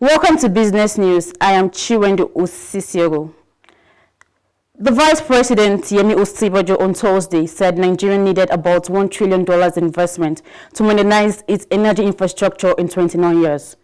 Welcome to Business News. I am Chiwendo Osisiego. The Vice President, Yemi Osinbajo, on Thursday said Nigeria needed about $1 trillion investment to modernize its energy infrastructure in 29 years.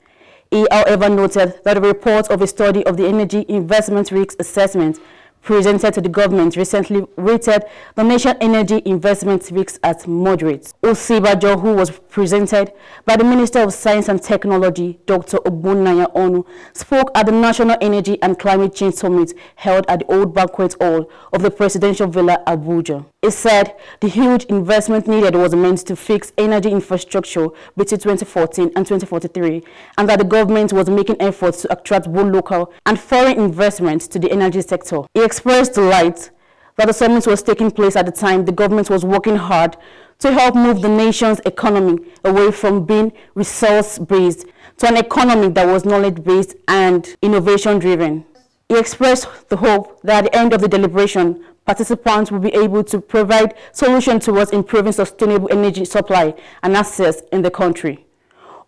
He, however, noted that a report of a study of the Energy Investment Risk Assessment presented to the government recently rated the nation's energy investment risks as moderate. Osinbajo, who was presented by the Minister of Science and Technology, Dr. Ogbonnaya Onu, spoke at the National Energy and Climate Change Summit held at the Old Banquet Hall of the Presidential Villa, Abuja. He said the huge investment needed was meant to fix energy infrastructure between 2014 and 2043, and that the government was making efforts to attract both local and foreign investment to the energy sector. He expressed delight that the summit was taking place at the time the government was working hard to help move the nation's economy away from being resource-based to an economy that was knowledge-based and innovation-driven. He expressed the hope that at the end of the deliberation, participants will be able to provide solutions towards improving sustainable energy supply and access in the country.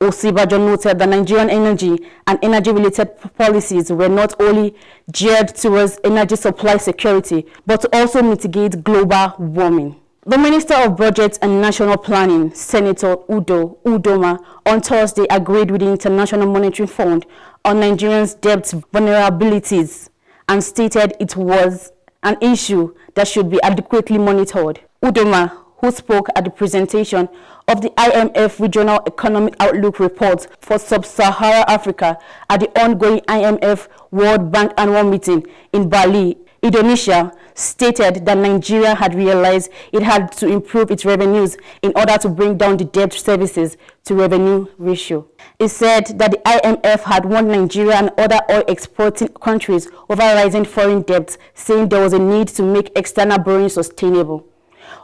Osinbajo noted that Nigerian energy and energy-related policies were not only geared towards energy supply security, but to also mitigate global warming. The Minister of Budget and National Planning, Senator Udo Udoma, on Thursday agreed with the International Monetary Fund on Nigerians' debt vulnerabilities and stated it was an issue that should be adequately monitored. Udoma, who spoke at the presentation of the IMF Regional Economic Outlook Report for Sub-Saharan Africa at the ongoing IMF World Bank Annual Meeting in Bali, Indonesia, stated that Nigeria had realized it had to improve its revenues in order to bring down the debt services to revenue ratio. He said that the IMF had warned Nigeria and other oil-exporting countries over rising foreign debts, saying there was a need to make external borrowing sustainable.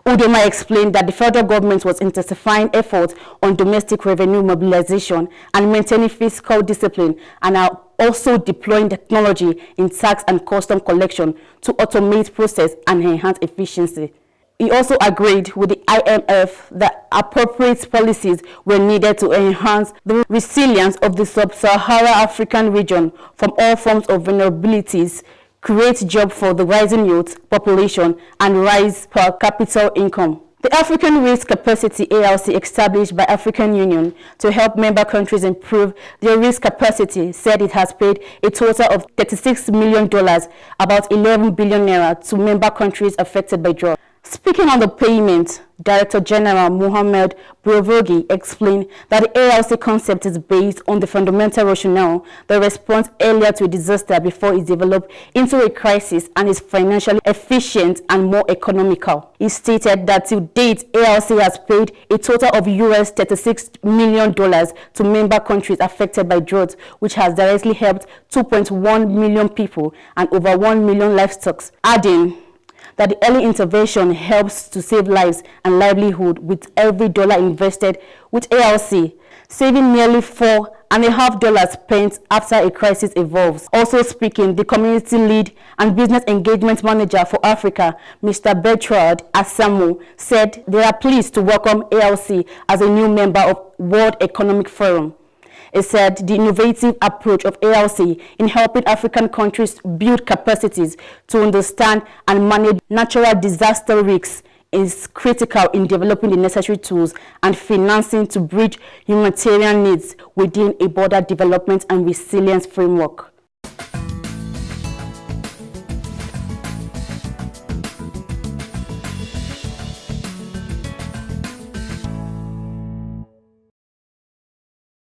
Udoma explained that the federal government was intensifying efforts on domestic revenue mobilization and maintaining fiscal discipline, and are also deploying technology in tax and custom collection to automate process and enhance efficiency. He also agreed with the IMF that appropriate policies were needed to enhance the resilience of the sub-Saharan African region from all forms of vulnerabilities, create jobs for the rising youth population, and rise per capita income. The African Risk Capacity ARC, established by African Union to help member countries improve their risk capacity, said it has paid a total of $36 million, about 11 billion naira, to member countries affected by drought. Speaking on the payment, Director General Mohamed Bouazizi explained that the ARC concept is based on the fundamental rationale that responds earlier to a disaster before it develops into a crisis and is financially efficient and more economical. He stated that to date, ARC has paid a total of US $36 million to member countries affected by drought, which has directly helped 2.1 million people and over 1 million livestock, adding that the early intervention helps to save lives and livelihood, with every dollar invested with ARC saving nearly $4.5 spent after a crisis evolves. Also speaking, the community lead and business engagement manager for Africa, Mr. Bertrand Asamoah, said they are pleased to welcome ARC as a new member of World Economic Forum. He said the innovative approach of ARC in helping African countries build capacities to understand and manage natural disaster risks is critical in developing the necessary tools and financing to bridge humanitarian needs within a border development and resilience framework.